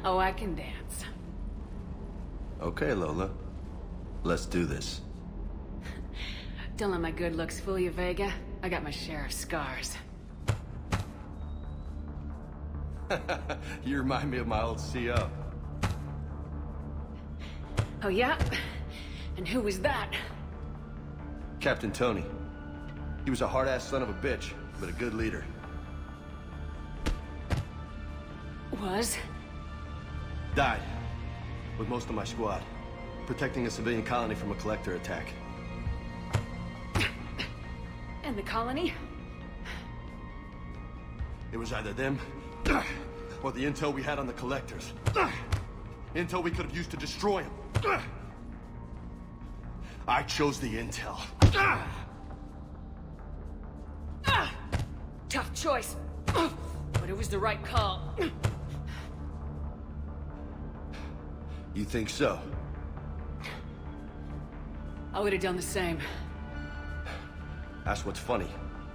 Oh, I can dance. Okay, Lola. Let's do this. Don't let my good looks fool you, Vega. I got my share of scars. You remind me of my old CO. Oh, yeah? And who was that? Captain Tony. He was a hard-ass son of a bitch, but a good leader. Was? Died. With most of my squad. Protecting a civilian colony from a collector attack. And the colony? It was either them, or the intel we had on the collectors. Intel we could have used to destroy them. I chose the intel. Tough choice. But it was the right call. You think so? I would have done the same. That's what's funny.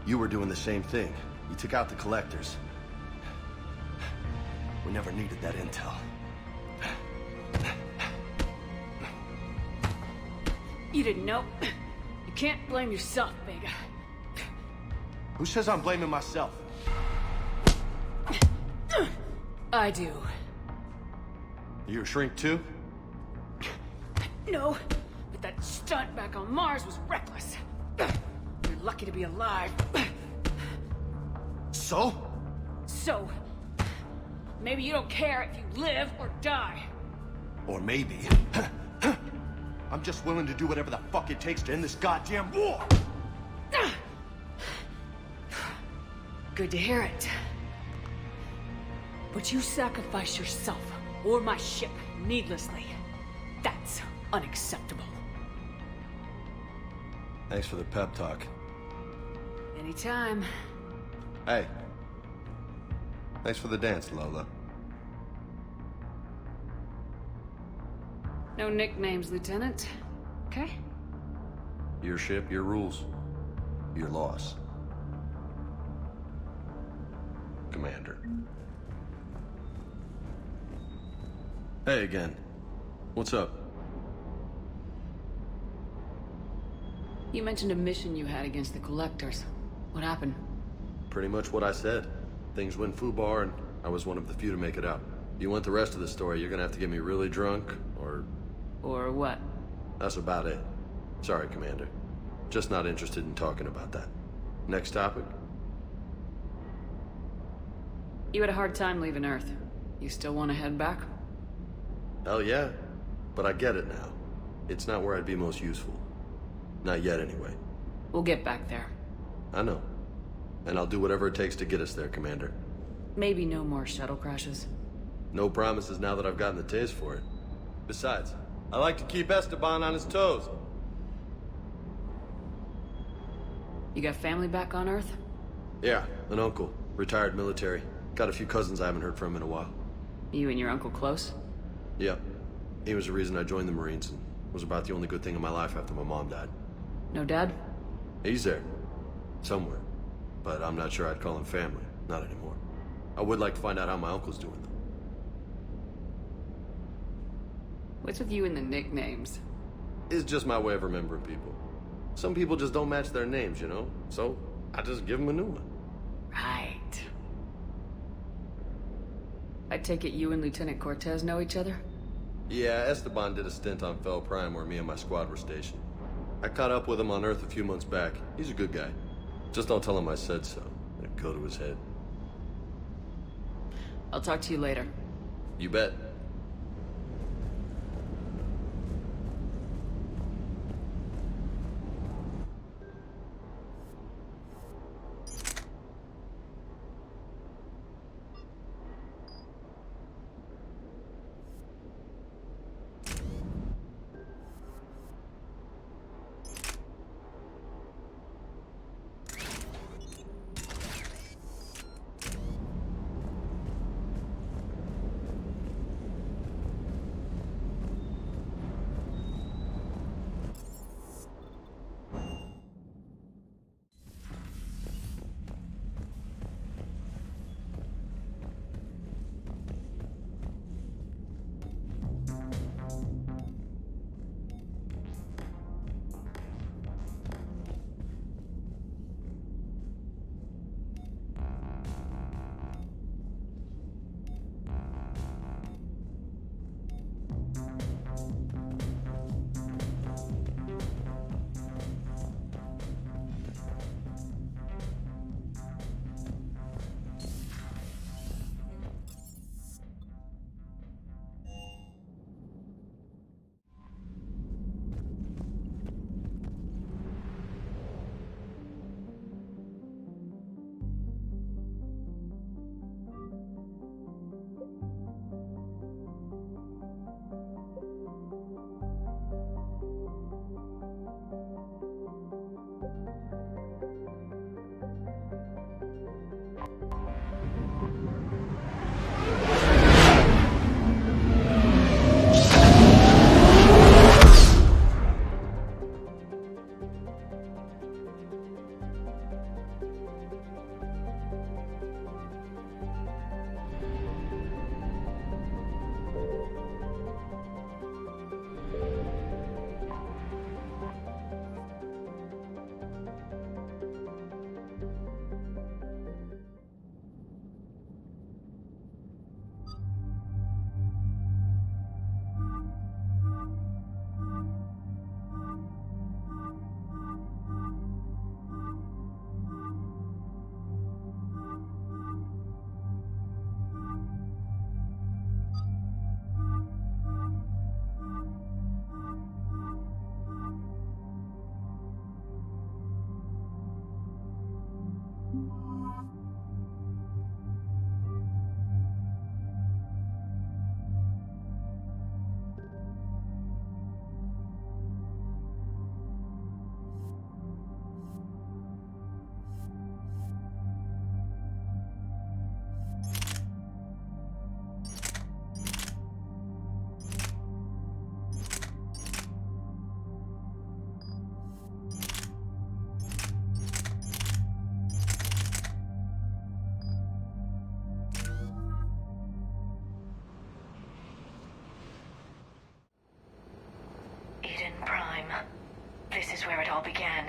You were doing the same thing. You took out the collectors. We never needed that intel. You didn't know. You can't blame yourself, Vega. Who says I'm blaming myself? I do. You a shrink too? No, but that stunt back on Mars was reckless. You're lucky to be alive. So? So, maybe you don't care if you live or die. Or maybe... I'm just willing to do whatever the fuck it takes to end this goddamn war! Good to hear it. But you sacrifice yourself or my ship needlessly. That's unacceptable. Thanks for the pep talk. Anytime. Hey. Thanks for the dance, Lola. No nicknames, Lieutenant. Okay? Your ship, your rules. Your loss. Commander. Hey again. What's up? You mentioned a mission you had against the Collectors. What happened? Pretty much what I said. Things went foobar and I was one of the few to make it out. If you want the rest of the story, you're gonna have to get me really drunk, or... Or what? That's about it. Sorry, Commander. Just not interested in talking about that. Next topic? You had a hard time leaving Earth. You still want to head back? Hell yeah. But I get it now. It's not where I'd be most useful. Not yet, anyway. We'll get back there. I know. And I'll do whatever it takes to get us there, Commander. Maybe no more shuttle crashes. No promises now that I've gotten the taste for it. Besides, I like to keep Esteban on his toes. You got family back on Earth? Yeah, an uncle. Retired military. Got a few cousins I haven't heard from in a while. You and your uncle close? Yep. He was the reason I joined the Marines and was about the only good thing in my life after my mom died. No dad? He's there. Somewhere. But I'm not sure I'd call him family. Not anymore. I would like to find out how my uncle's doing, though. What's with you and the nicknames? It's just my way of remembering people. Some people just don't match their names, you know? So, I just give them a new one. Right. I take it you and Lieutenant Cortez know each other? Yeah, Esteban did a stint on Fel Prime where me and my squad were stationed. I caught up with him on Earth a few months back. He's a good guy. Just don't tell him I said so. It'd go to his head. I'll talk to you later. You bet. where it all began.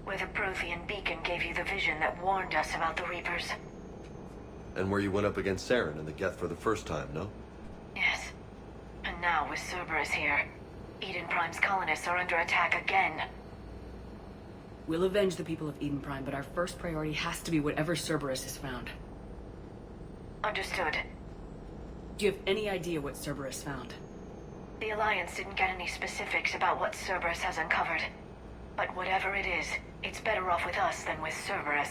Where the Prothean beacon gave you the vision that warned us about the Reapers. And where you went up against Saren and the Geth for the first time, no? Yes. And now with Cerberus here, Eden Prime's colonists are under attack again. We'll avenge the people of Eden Prime, but our first priority has to be whatever Cerberus has found. Understood. Do you have any idea what Cerberus found? The Alliance didn't get any specifics about what Cerberus has uncovered. But whatever it is, it's better off with us than with Cerberus.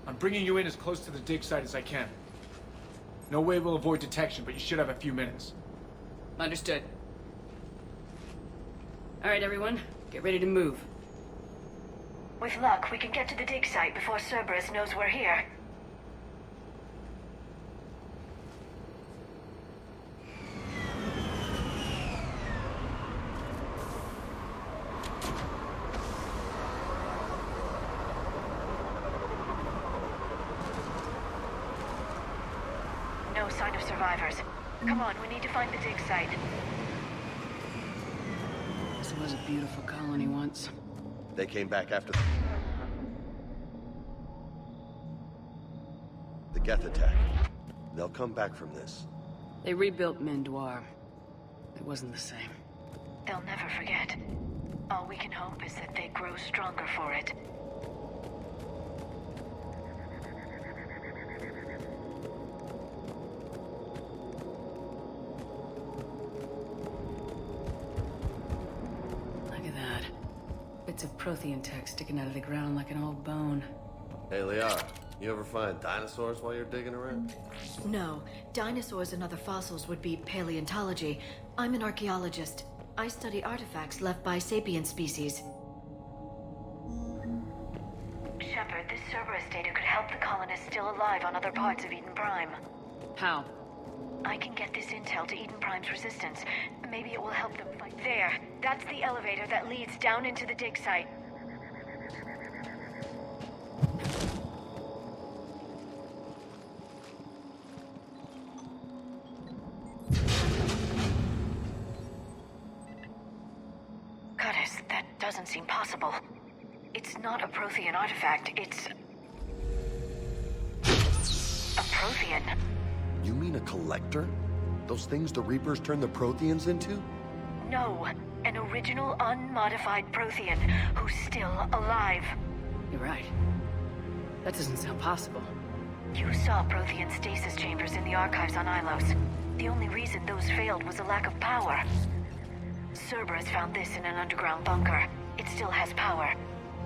I'm bringing you in as close to the dig site as I can. No way we'll avoid detection, but you should have a few minutes. Understood. Alright, everyone. Get ready to move. With luck, we can get to the dig site before Cerberus knows we're here. No sign of survivors. Come on, we need to find the dig site. This was a beautiful colony once. They came back after the Geth attack. They'll come back from this. They rebuilt Mendoir. It wasn't the same. They'll never forget. All we can hope is that they grow stronger for it. Bits of Prothean tech sticking out of the ground like an old bone. Hey, Liara, you ever find dinosaurs while you're digging around? No. Dinosaurs and other fossils would be paleontology. I'm an archaeologist. I study artifacts left by sapient species. Shepard, this Cerberus data could help the colonists still alive on other parts of Eden Prime. How? I can get this intel to Eden Prime's resistance. Maybe it will help them fight. There. That's the elevator that leads down into the dig site. Goddess, that doesn't seem possible. It's not a Prothean artifact, it's... a Prothean. You mean a collector? Those things the Reapers turn the Protheans into? No, an original unmodified Prothean who's still alive. You're right. That doesn't sound possible. You saw Prothean stasis chambers in the archives on Ilos. The only reason those failed was a lack of power. Cerberus found this in an underground bunker. It still has power.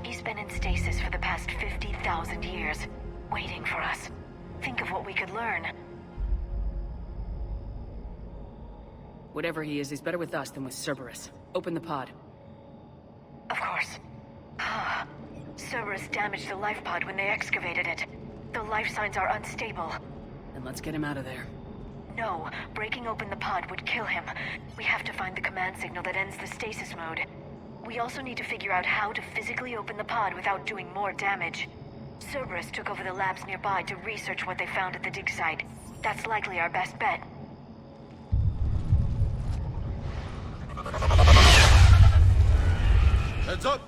He's been in stasis for the past 50,000 years, waiting for us. Think of what we could learn. Whatever he is, he's better with us than with Cerberus. Open the pod. Of course. Cerberus damaged the life pod when they excavated it. The life signs are unstable. Then let's get him out of there. No, breaking open the pod would kill him. We have to find the command signal that ends the stasis mode. We also need to figure out how to physically open the pod without doing more damage. Cerberus took over the labs nearby to research what they found at the dig site. That's likely our best bet. Heads up!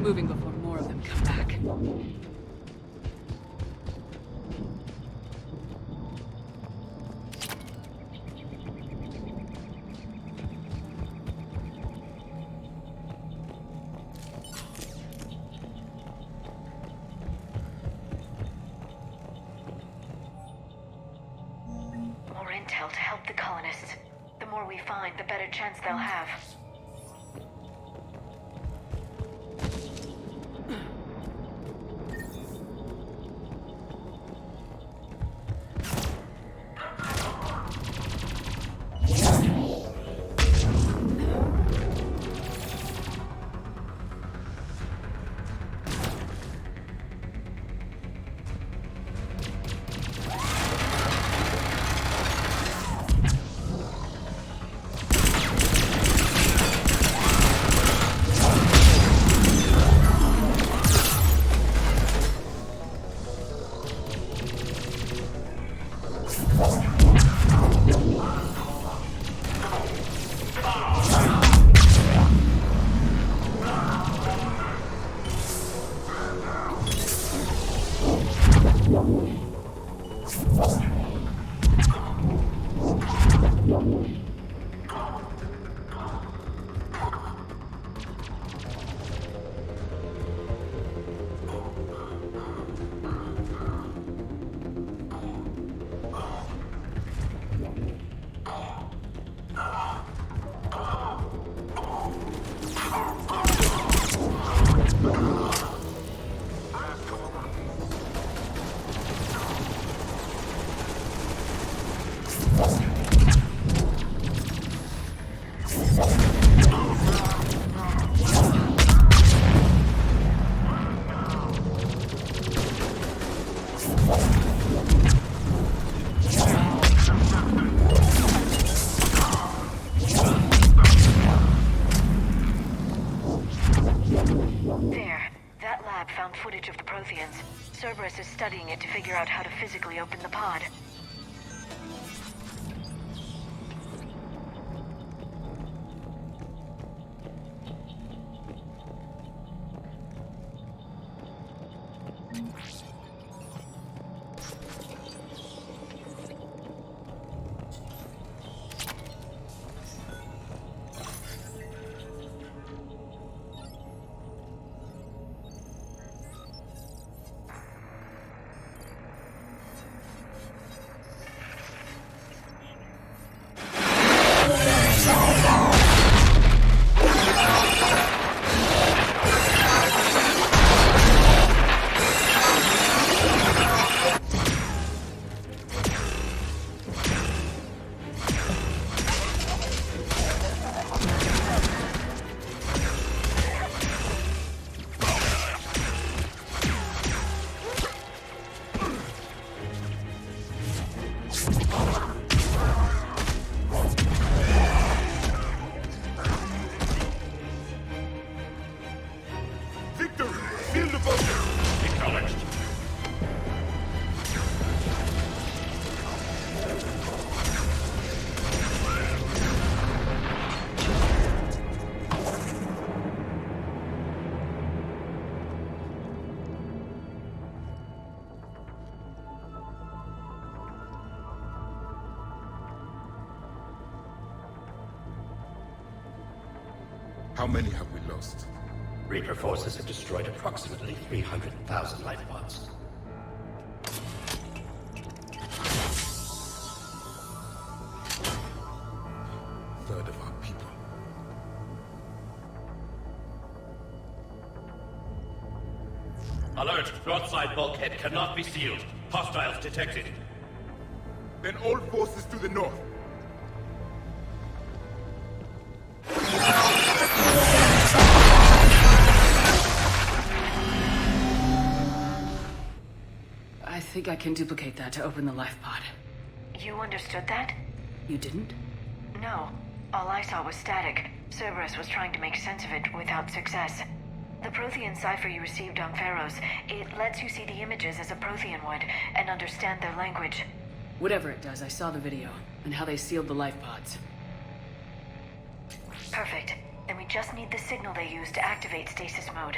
Moving before more of them come back. intel to help the colonists. The more we find, the better chance they'll have. Cerberus is studying it to figure out how to physically open the pod. How many have we lost? Reaper forces have destroyed approximately 300,000 life pods. Third of our people. Alert! Broadside bulkhead cannot be sealed. Hostiles detected. Then all forces to the north. I think I can duplicate that to open the life pod. You understood that? You didn't? No. All I saw was static. Cerberus was trying to make sense of it without success. The Prothean cipher you received on Pharaohs, it lets you see the images as a Prothean would, and understand their language. Whatever it does, I saw the video, and how they sealed the life pods. Perfect. Then we just need the signal they use to activate stasis mode.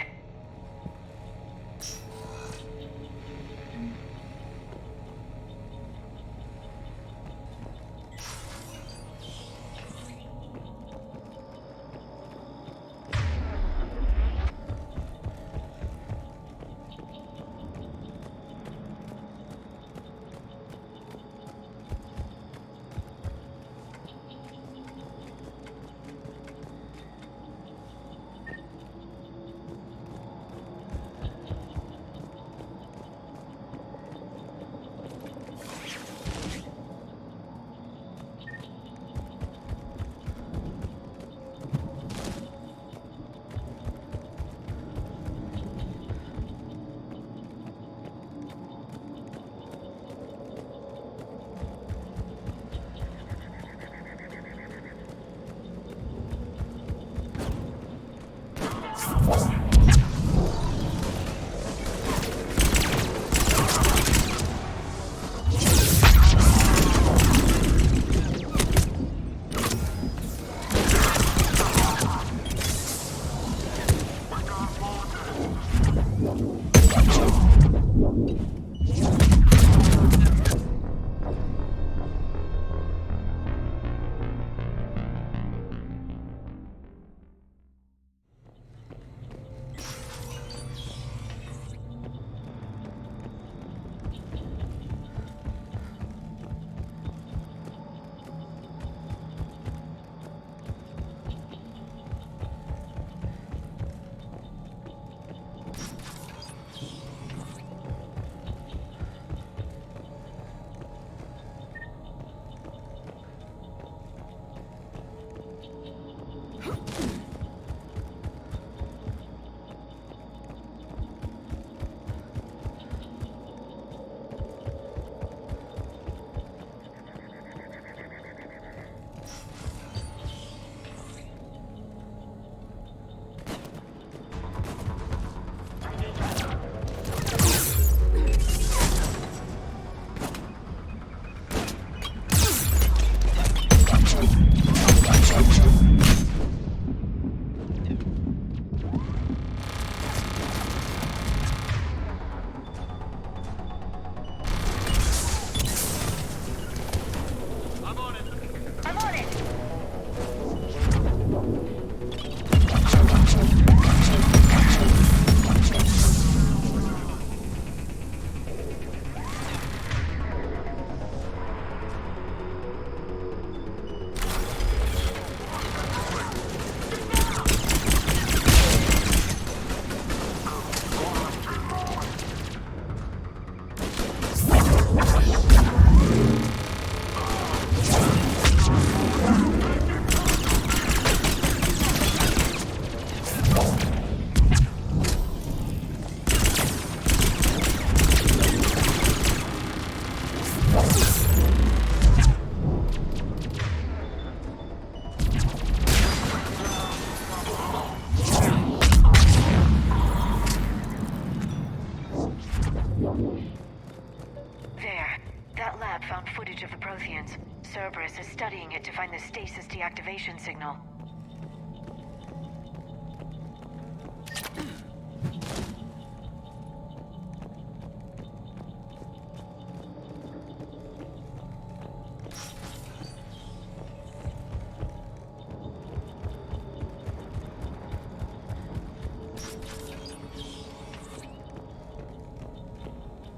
lab found footage of the Protheans. Cerberus is studying it to find the stasis deactivation signal.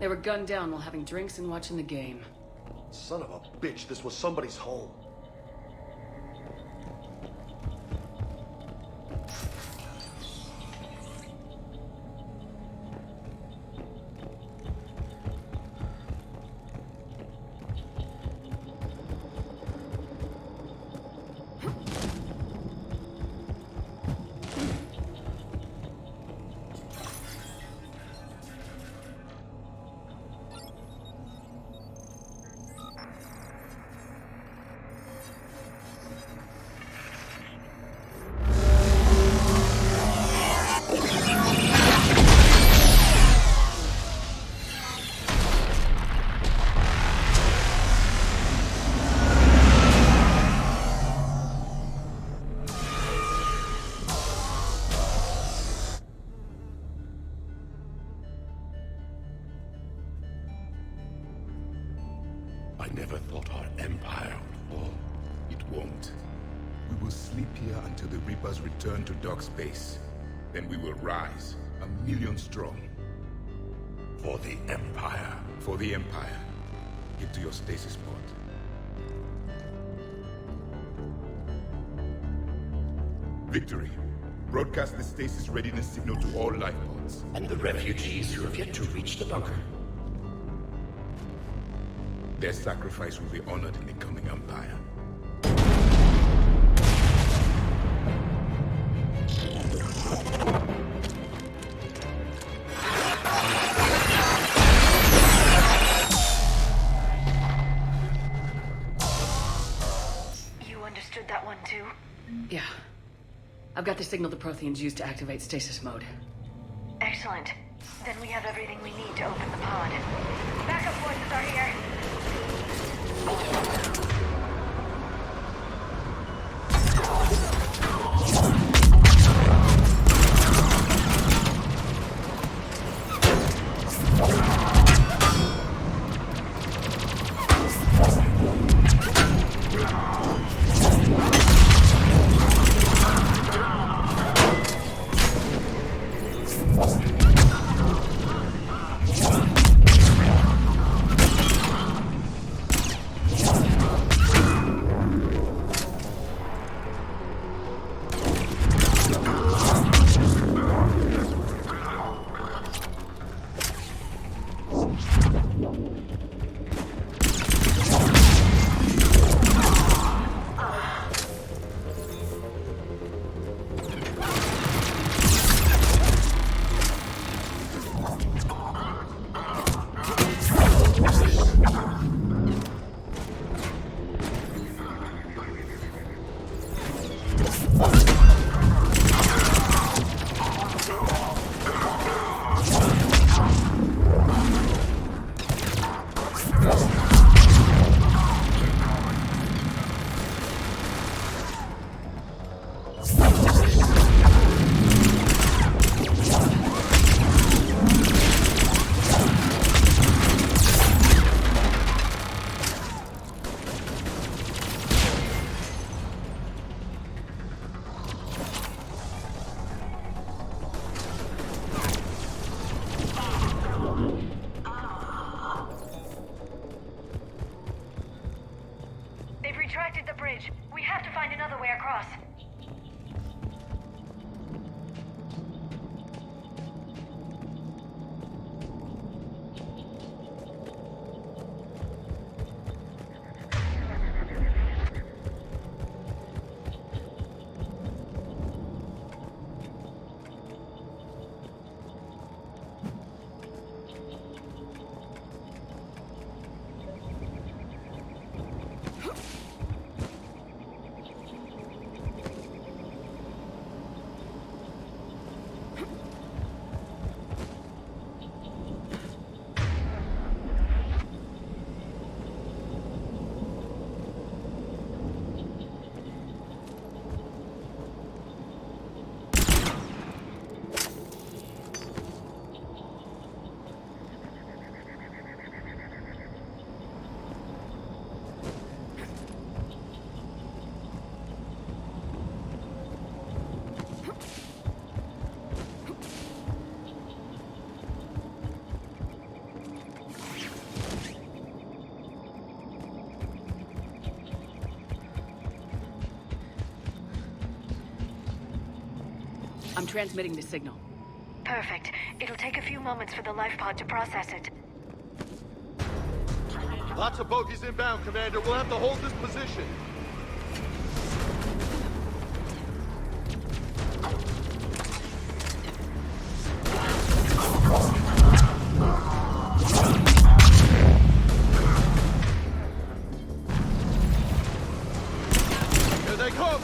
They were gunned down while having drinks and watching the game. Son of a bitch, this was somebody's home. I never thought our empire would fall. It won't. We will sleep here until the Reapers return to dark space. Then we will rise, 1,000,000 strong. For the Empire. For the Empire. Get to your stasis pod. Victory. Broadcast the stasis readiness signal to all life pods. And the refugees who have yet to reach the bunker. Their sacrifice will be honored in the coming Empire. You understood that one too? Yeah. I've got the signal the Protheans used to activate stasis mode. Excellent. Then we have everything we need to open the pod. Backup forces are here. Retracted the bridge. We have to find another way across. I'm transmitting the signal. Perfect. It'll take a few moments for the life pod to process it. Lots of bogies inbound, Commander. We'll have to hold this position. Here they come!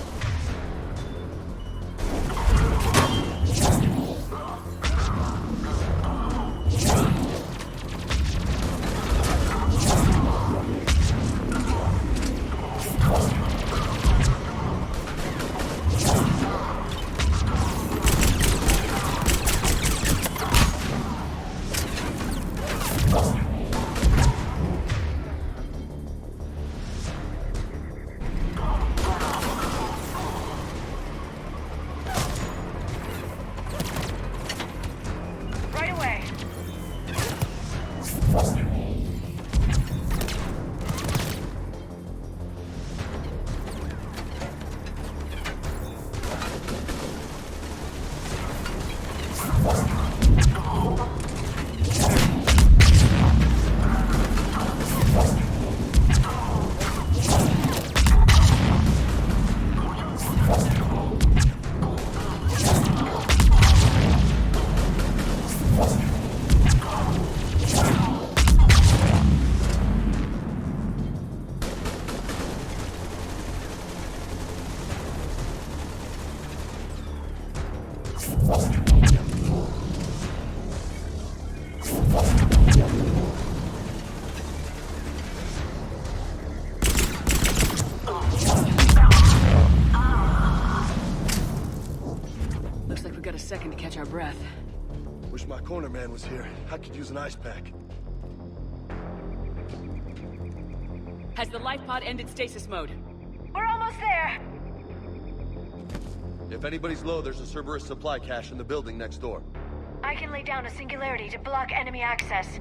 Right away. Looks like we got a second to catch our breath. Wish my corner man was here. I could use an ice pack. Has the life pod ended stasis mode? We're almost there. If anybody's low, there's a Cerberus supply cache in the building next door. I can lay down a singularity to block enemy access.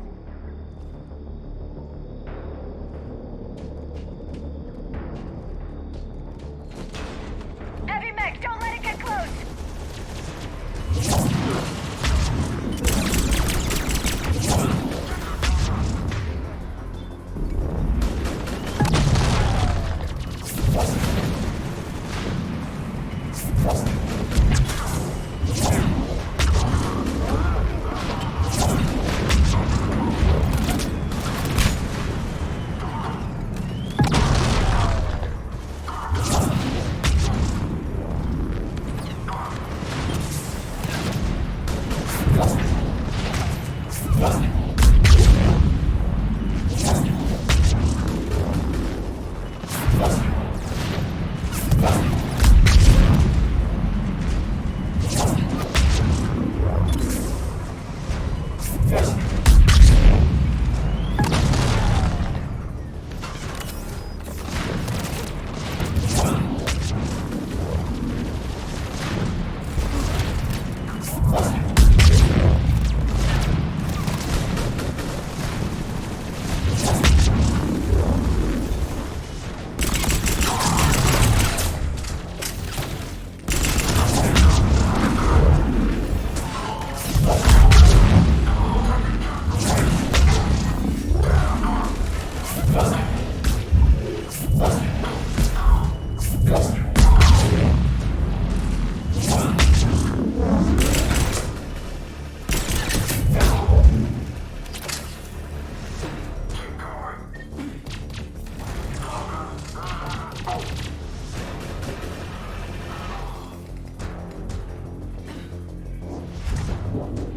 Heavy mech, don't let it get close!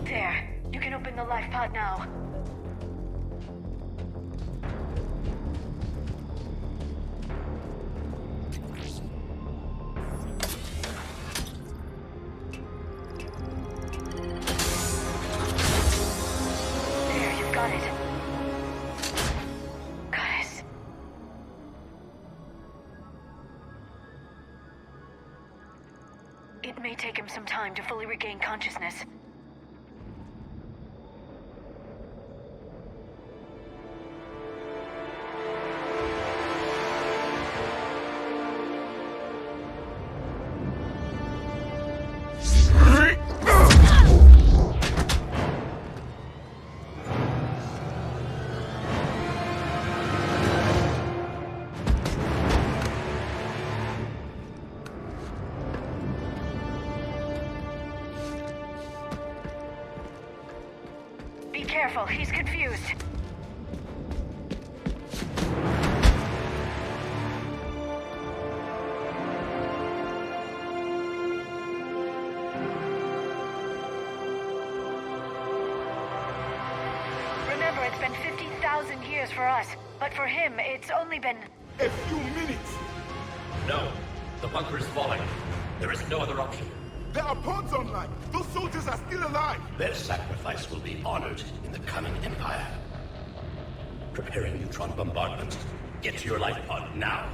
There. You can open the life pod now. There, you've got it. Goddess. It may take him some time to fully regain consciousness. careful, he's confused. Remember, it's been 50,000 years for us, but for him, it's only been... A few minutes! No. The bunker is falling. There is no other option. There are pods online! Those soldiers are still alive! Their sacrifice will be honored in the coming Empire. Preparing neutron bombardment. Get to your life pod now.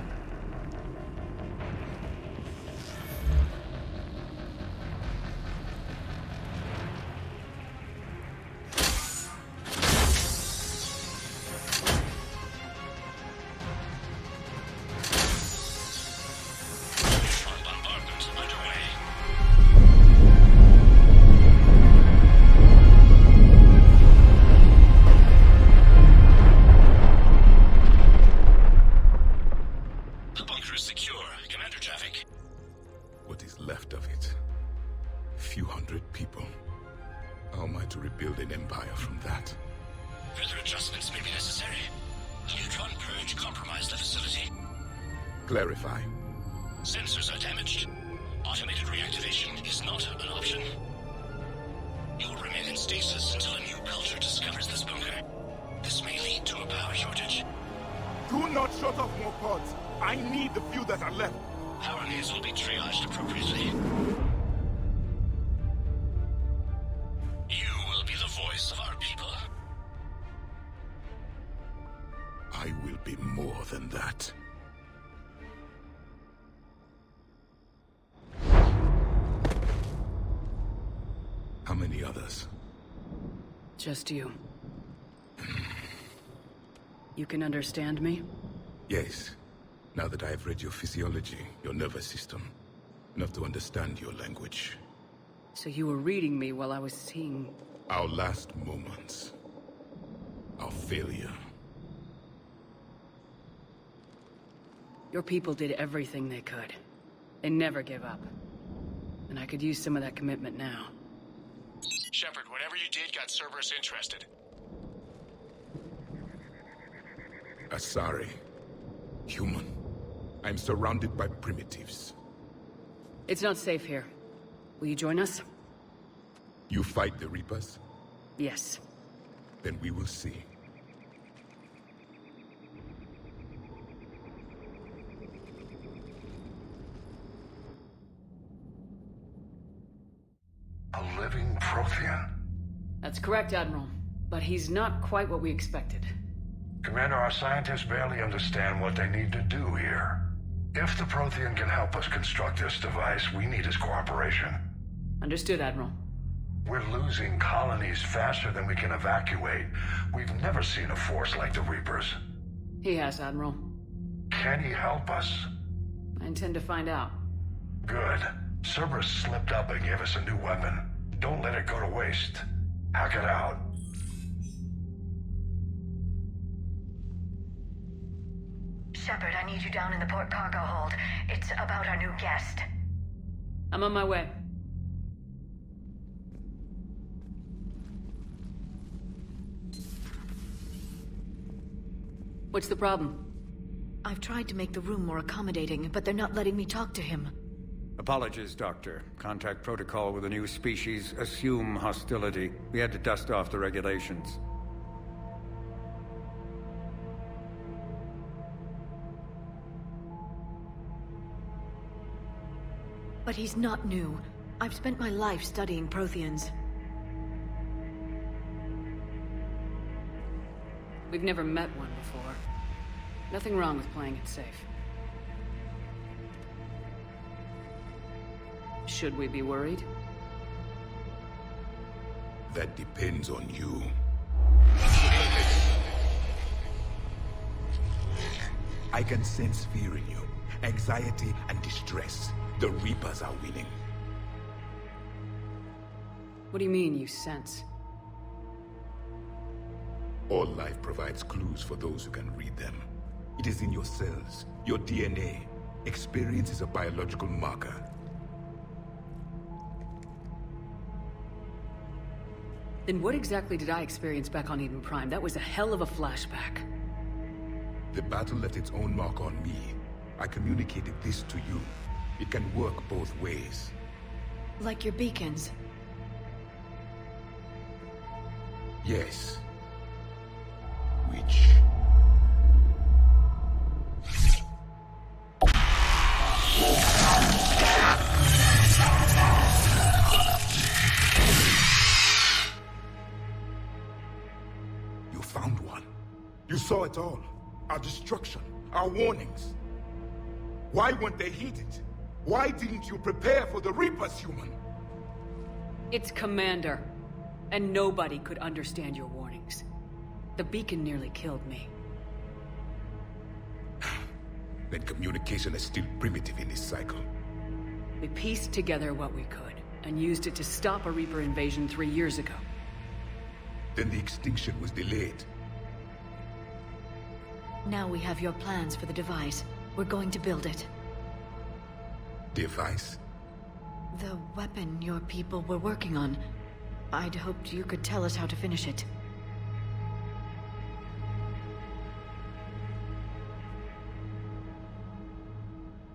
Clarify. Sensors are damaged. Automated reactivation is not an option. You'll remain in stasis until a new culture discovers this bunker. This may lead to a power shortage. Do not shut off more pods. I need the few that are left. Power needs will be triaged appropriately. You will be the voice of our people. I will be more than that. How many others? Just you. You can understand me? Yes. Now that I have read your physiology, your nervous system, enough to understand your language. So you were reading me while I was seeing... Our last moments. Our failure. Your people did everything they could. They never gave up. And I could use some of that commitment now. Shepard, whatever you did got Cerberus interested. Asari. Human. I'm surrounded by primitives. It's not safe here. Will you join us? You fight the Reapers? Yes. Then we will see. A living Prothean? That's correct, Admiral. But he's not quite what we expected. Commander, our scientists barely understand what they need to do here. If the Prothean can help us construct this device, we need his cooperation. Understood, Admiral. We're losing colonies faster than we can evacuate. We've never seen a force like the Reapers. He has, Admiral. Can he help us? I intend to find out. Good. Cerberus slipped up and gave us a new weapon. Don't let it go to waste. Hack it out. Shepard, I need you down in the port cargo hold. It's about our new guest. I'm on my way. What's the problem? I've tried to make the room more accommodating, but they're not letting me talk to him. Apologies, Doctor. Contact protocol with a new species. Assume hostility. We had to dust off the regulations. But he's not new. I've spent my life studying Protheans. We've never met one before. Nothing wrong with playing it safe. Should we be worried? That depends on you. I can sense fear in you. Anxiety and distress. The Reapers are winning. What do you mean, you sense? All life provides clues for those who can read them. It is in your cells, your DNA. Experience is a biological marker. Then what exactly did I experience back on Eden Prime? That was a hell of a flashback. The battle left its own mark on me. I communicated this to you. It can work both ways. Like your beacons. Yes. Which... You found one. You saw it all. Our destruction, our warnings. Why weren't they heeded? Why didn't you prepare for the Reapers, human? It's Commander. And nobody could understand your warnings. The beacon nearly killed me. Then communication is still primitive in this cycle. We pieced together what we could, and used it to stop a Reaper invasion 3 years ago. Then the extinction was delayed. Now we have your plans for the device. We're going to build it. Device? The weapon your people were working on. I'd hoped you could tell us how to finish it.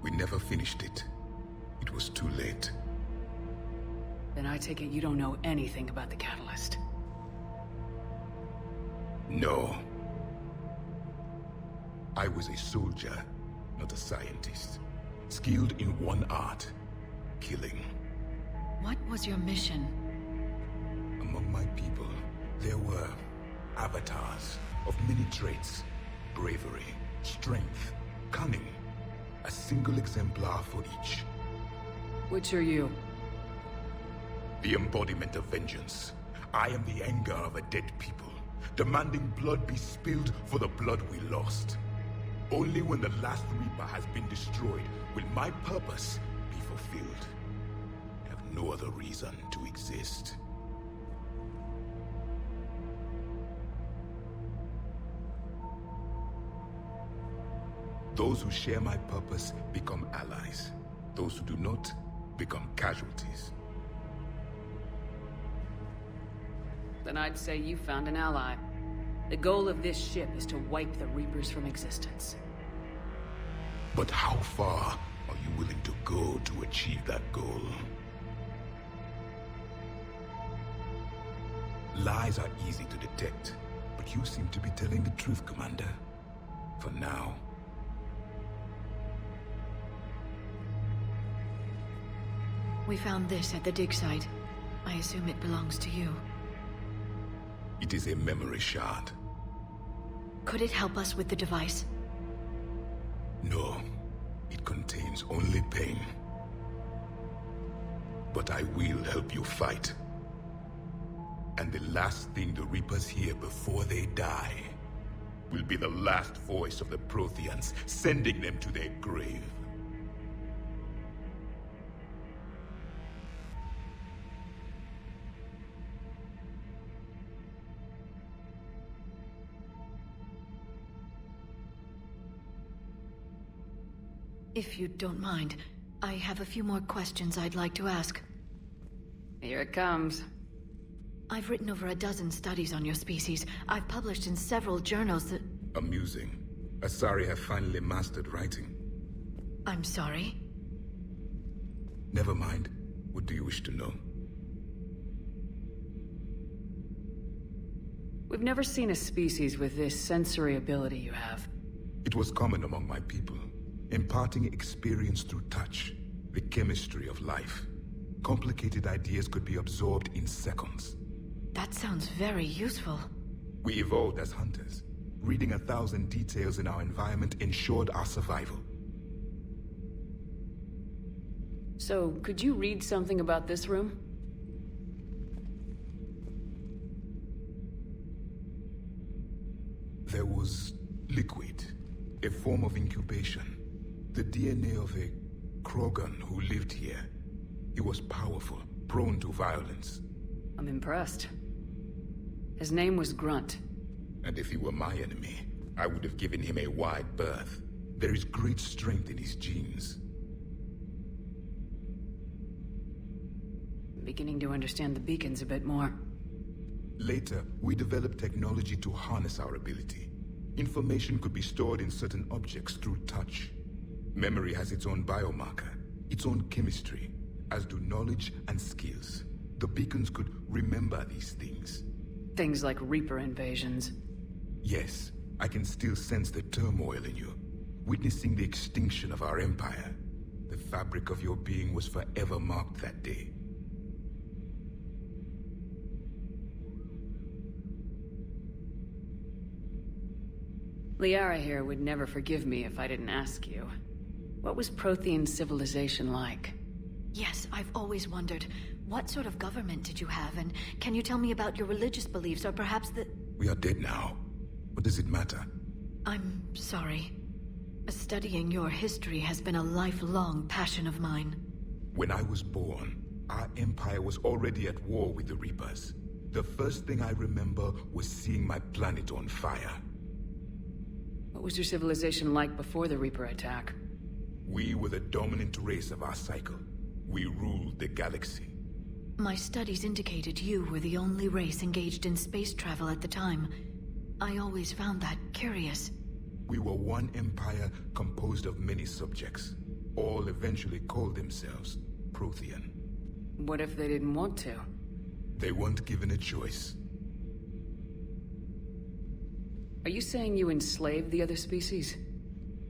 We never finished it. It was too late. Then I take it you don't know anything about the catalyst. No. I was a soldier, not a scientist. Skilled in one art, killing. What was your mission? Among my people, there were avatars of many traits. Bravery, strength, cunning. A single exemplar for each. Which are you? The embodiment of vengeance. I am the anger of a dead people, demanding blood be spilled for the blood we lost. Only when the last Reaper has been destroyed will my purpose be fulfilled. I have no other reason to exist. Those who share my purpose become allies. Those who do not become casualties. Then I'd say you found an ally. The goal of this ship is to wipe the Reapers from existence. But how far are you willing to go to achieve that goal? Lies are easy to detect, but you seem to be telling the truth, Commander. For now. We found this at the dig site. I assume it belongs to you. It is a memory shard. Could it help us with the device? No. It contains only pain. But I will help you fight. And the last thing the Reapers hear before they die will be the last voice of the Protheans, sending them to their grave. If you don't mind, I have a few more questions I'd like to ask. Here it comes. I've written over a dozen studies on your species. I've published in several journals that... Amusing. Asari have finally mastered writing. I'm sorry? Never mind. What do you wish to know? We've never seen a species with this sensory ability you have. It was common among my people. Imparting experience through touch, the chemistry of life. Complicated ideas could be absorbed in seconds. That sounds very useful. We evolved as hunters. Reading 1,000 details in our environment ensured our survival. So, could you read something about this room? There was liquid, a form of incubation. The DNA of a Krogan who lived here. He was powerful, prone to violence. I'm impressed. His name was Grunt. And if he were my enemy, I would have given him a wide berth. There is great strength in his genes. I'm beginning to understand the beacons a bit more. Later, we developed technology to harness our ability. Information could be stored in certain objects through touch. Memory has its own biomarker, its own chemistry, as do knowledge and skills. The beacons could remember these things. Things like Reaper invasions. Yes, I can still sense the turmoil in you, witnessing the extinction of our empire. The fabric of your being was forever marked that day. Liara here would never forgive me if I didn't ask you. What was Prothean civilization like? Yes, I've always wondered, what sort of government did you have, and can you tell me about your religious beliefs, or perhaps the... We are dead now. What does it matter? I'm sorry. Studying your history has been a lifelong passion of mine. When I was born, our empire was already at war with the Reapers. The first thing I remember was seeing my planet on fire. What was your civilization like before the Reaper attack? We were the dominant race of our cycle. We ruled the galaxy. My studies indicated you were the only race engaged in space travel at the time. I always found that curious. We were one empire composed of many subjects. All eventually called themselves Prothean. What if they didn't want to? They weren't given a choice. Are you saying you enslaved the other species?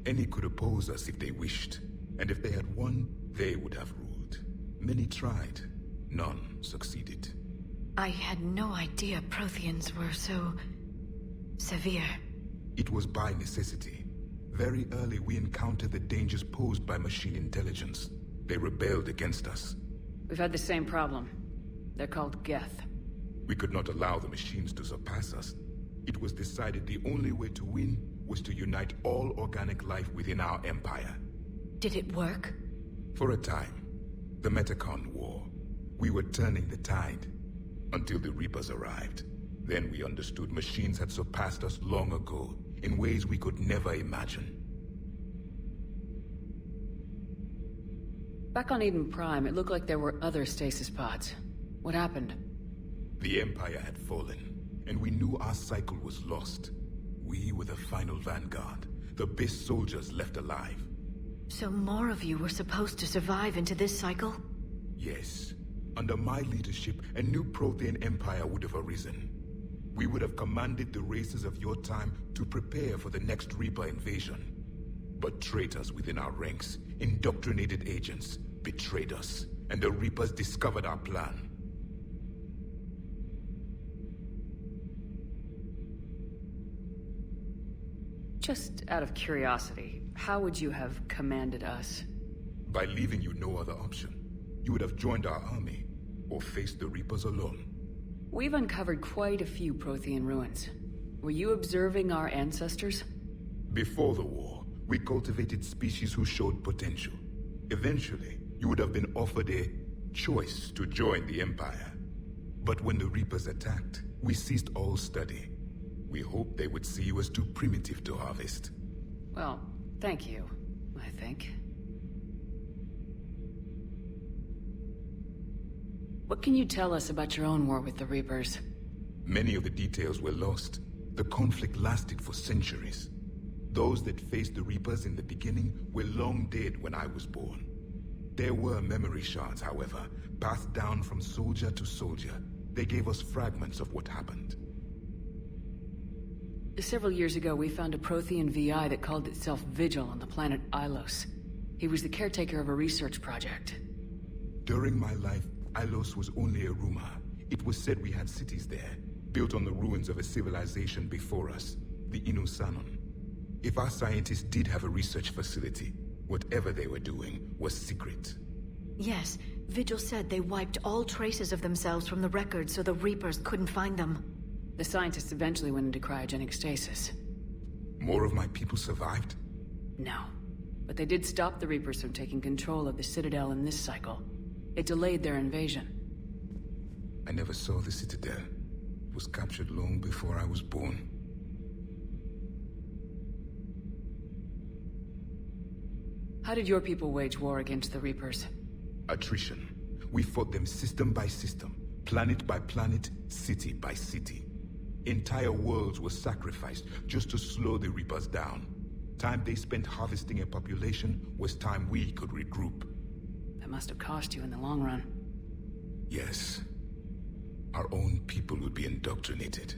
Any could oppose us if they wished, and if they had won, they would have ruled. Many tried. None succeeded. I had no idea Protheans were so... severe. It was by necessity. Very early we encountered the dangers posed by machine intelligence. They rebelled against us. We've had the same problem. They're called Geth. We could not allow the machines to surpass us. It was decided the only way to win was to unite all organic life within our empire. Did it work? For a time. The Metacon War. We were turning the tide. Until the Reapers arrived. Then we understood machines had surpassed us long ago, in ways we could never imagine. Back on Eden Prime, it looked like there were other stasis pods. What happened? The Empire had fallen, and we knew our cycle was lost. We were the final vanguard, the best soldiers left alive. So more of you were supposed to survive into this cycle? Yes. Under my leadership, a new Prothean empire would have arisen. We would have commanded the races of your time to prepare for the next Reaper invasion. But traitors within our ranks, indoctrinated agents, betrayed us, and the Reapers discovered our plan. Just out of curiosity, how would you have commanded us? By leaving you no other option. You would have joined our army, or faced the Reapers alone. We've uncovered quite a few Prothean ruins. Were you observing our ancestors? Before the war, we cultivated species who showed potential. Eventually, you would have been offered a choice to join the Empire. But when the Reapers attacked, we ceased all study. We hoped they would see you as too primitive to harvest. Well, thank you, I think. What can you tell us about your own war with the Reapers? Many of the details were lost. The conflict lasted for centuries. Those that faced the Reapers in the beginning were long dead when I was born. There were memory shards, however, passed down from soldier to soldier. They gave us fragments of what happened. Several years ago, we found a Prothean VI that called itself Vigil on the planet Ilos. He was the caretaker of a research project. During my life, Ilos was only a rumor. It was said we had cities there, built on the ruins of a civilization before us, the Inusanon. If our scientists did have a research facility, whatever they were doing was secret. Yes, Vigil said they wiped all traces of themselves from the records so the Reapers couldn't find them. The scientists eventually went into cryogenic stasis. More of my people survived? No. But they did stop the Reapers from taking control of the Citadel in this cycle. It delayed their invasion. I never saw the Citadel. It was captured long before I was born. How did your people wage war against the Reapers? Attrition. We fought them system by system, Planet by planet, city by city. Entire worlds were sacrificed just to slow the Reapers down. Time they spent harvesting a population was time we could regroup. That must have cost you in the long run. Yes. Our own people would be indoctrinated,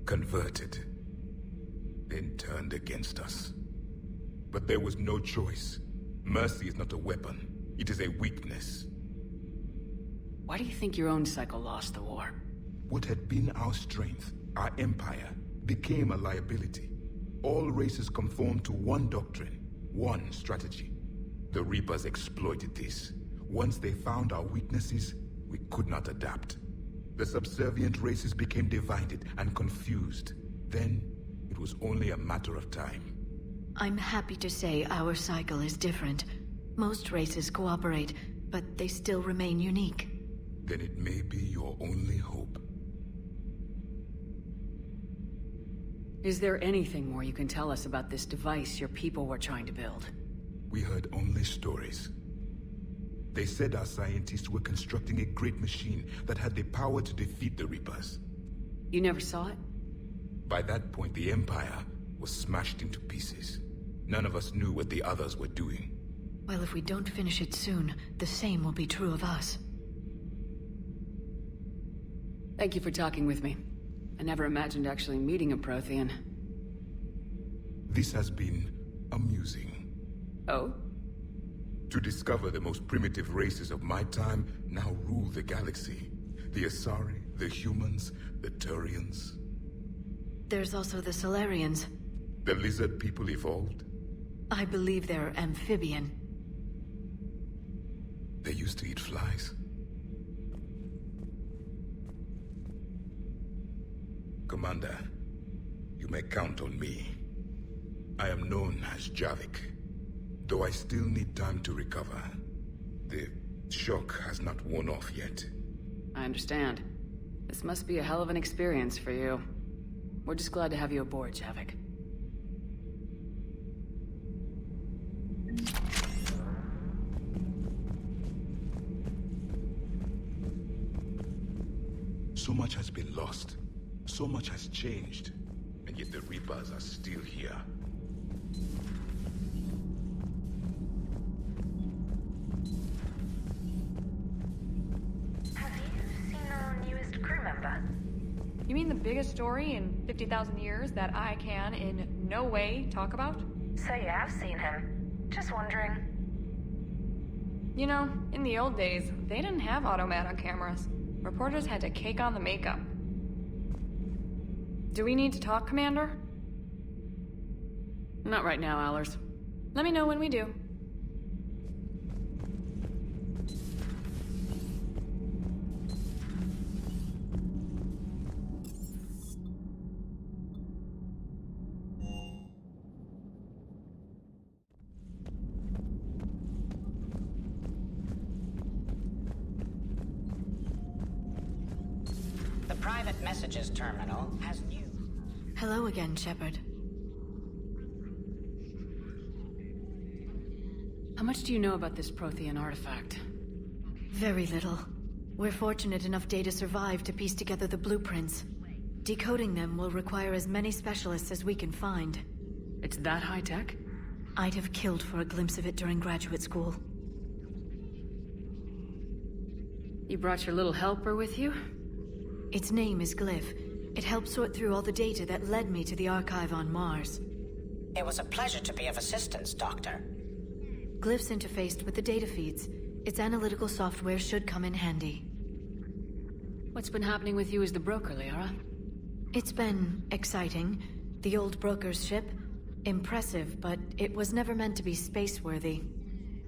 converted, then turned against us. But there was no choice. Mercy is not a weapon. It is a weakness. Why do you think your own cycle lost the war? What had been our strength, our empire, became a liability. All races conformed to one doctrine, one strategy. The Reapers exploited this. Once they found our weaknesses, we could not adapt. The subservient races became divided and confused. Then, it was only a matter of time. I'm happy to say our cycle is different. Most races cooperate, but they still remain unique. Then it may be your only hope. Is there anything more you can tell us about this device your people were trying to build? We heard only stories. They said our scientists were constructing a great machine that had the power to defeat the Reapers. You never saw it? By that point, the Empire was smashed into pieces. None of us knew what the others were doing. Well, if we don't finish it soon, the same will be true of us. Thank you for talking with me. I never imagined actually meeting a Prothean. This has been amusing. Oh? To discover the most primitive races of my time now rule the galaxy. The Asari, the humans, the Turians. There's also the Solarians. The lizard people evolved? I believe they're amphibian. They used to eat flies. Commander, you may count on me. I am known as Javik, though I still need time to recover. The shock has not worn off yet. I understand. This must be a hell of an experience for you. We're just glad to have you aboard, Javik. So much has been lost. So much has changed. And yet the Reapers are still here. Have you seen our newest crew member? You mean the biggest story in 50,000 years that I can in no way talk about? So you have seen him. Just wondering. You know, in the old days, they didn't have automatic cameras. Reporters had to cake on the makeup. Do we need to talk, Commander? Not right now, Allers. Let me know when we do. The private messages terminal has new... Hello again, Shepard. How much do you know about this Prothean artifact? Very little. We're fortunate enough Data survived to piece together the blueprints. Decoding them will require as many specialists as we can find. It's that high-tech? I'd have killed for a glimpse of it during graduate school. You brought your little helper with you? Its name is Glyph. It helped sort through all the data that led me to the archive on Mars. It was a pleasure to be of assistance, Doctor. Glyph's interfaced with the data feeds. Its analytical software should come in handy. What's been happening with you as the broker, Liara? It's been exciting. The old broker's ship? Impressive, but it was never meant to be space-worthy.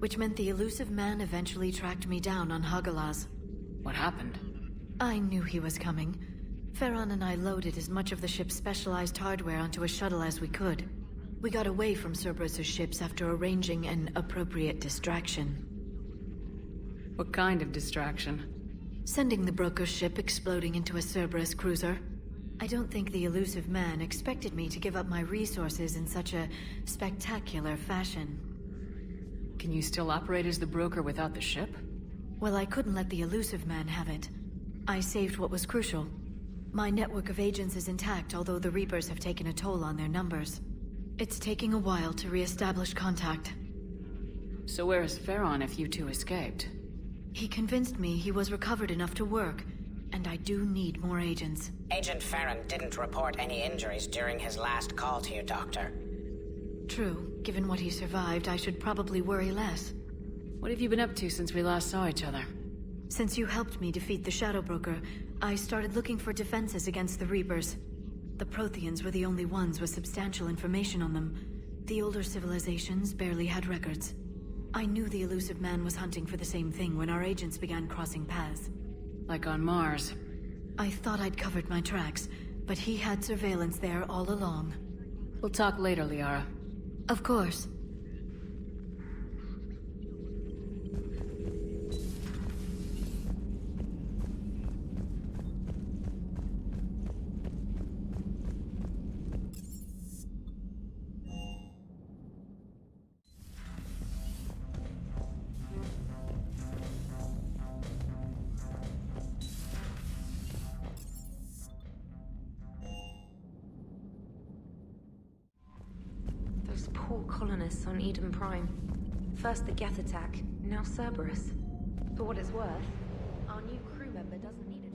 Which meant the elusive man eventually tracked me down on Hagalaz. What happened? I knew he was coming. Farron and I loaded as much of the ship's specialized hardware onto a shuttle as we could. We got away from Cerberus' ships after arranging an appropriate distraction. What kind of distraction? Sending the broker's ship exploding into a Cerberus cruiser. I don't think the elusive man expected me to give up my resources in such a spectacular fashion. Can you still operate as the broker without the ship? Well, I couldn't let the elusive man have it. I saved what was crucial. My network of agents is intact, although the Reapers have taken a toll on their numbers. It's taking a while to re-establish contact. So where is Farron if you two escaped? He convinced me he was recovered enough to work, and I do need more agents. Agent Farron didn't report any injuries during his last call to you, Doctor. True. Given what he survived, I should probably worry less. What have you been up to since we last saw each other? Since you helped me defeat the Shadow Broker, I started looking for defenses against the Reapers. The Protheans were the only ones with substantial information on them. The older civilizations barely had records. I knew the elusive man was hunting for the same thing when our agents began crossing paths. Like on Mars. I thought I'd covered my tracks, but he had surveillance there all along. We'll talk later, Liara. Of course. Those poor colonists on Eden Prime. First the Geth attack, now Cerberus. For what it's worth, our new crew member doesn't need it.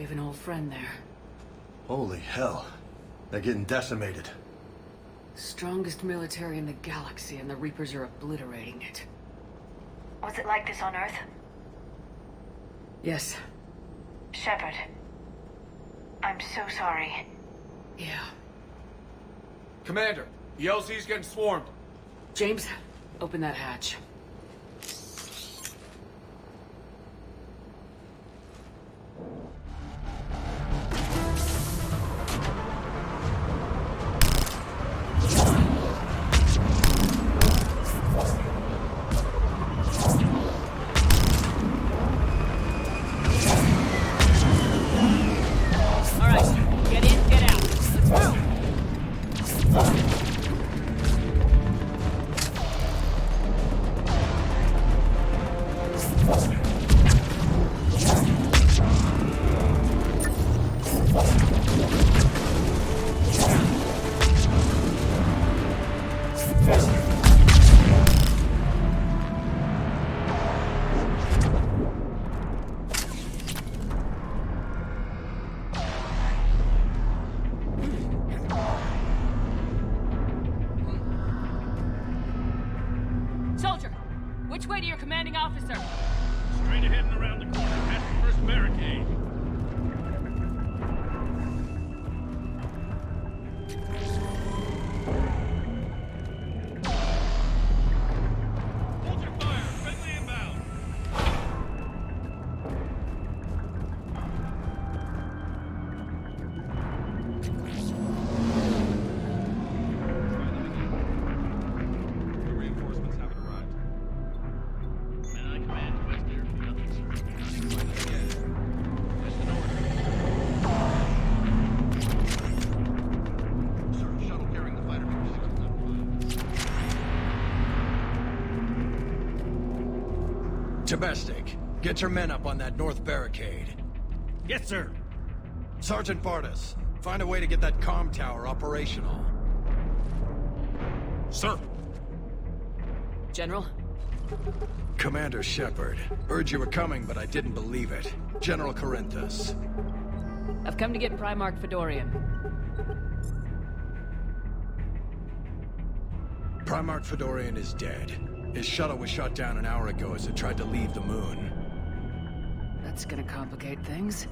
We have an old friend there. Holy hell. They're getting decimated. Strongest military in the galaxy, and the Reapers are obliterating it. Was it like this on Earth? Yes. Shepard. I'm so sorry. Yeah. Commander, the LZ's getting swarmed. James, open that hatch. Soldier, which way to your commanding officer? Straight ahead and around the corner, past the first barricade. Hold your fire, friendly inbound. The reinforcements haven't arrived. And I command to West Air, nothing, sir. Not quite yet. Just an order. Sir, shuttle carrying the fighter Domestic, get your men up on that north barricade. Yes, sir. Sergeant Bartis, find a way to get that comm tower operational. Sir. General? Commander Shepard, heard you were coming, but I didn't believe it. General Corinthus. I've come to get Primarch Fedorian. Primarch Fedorian is dead. His shuttle was shot down an hour ago as it tried to leave the moon. That's gonna complicate things.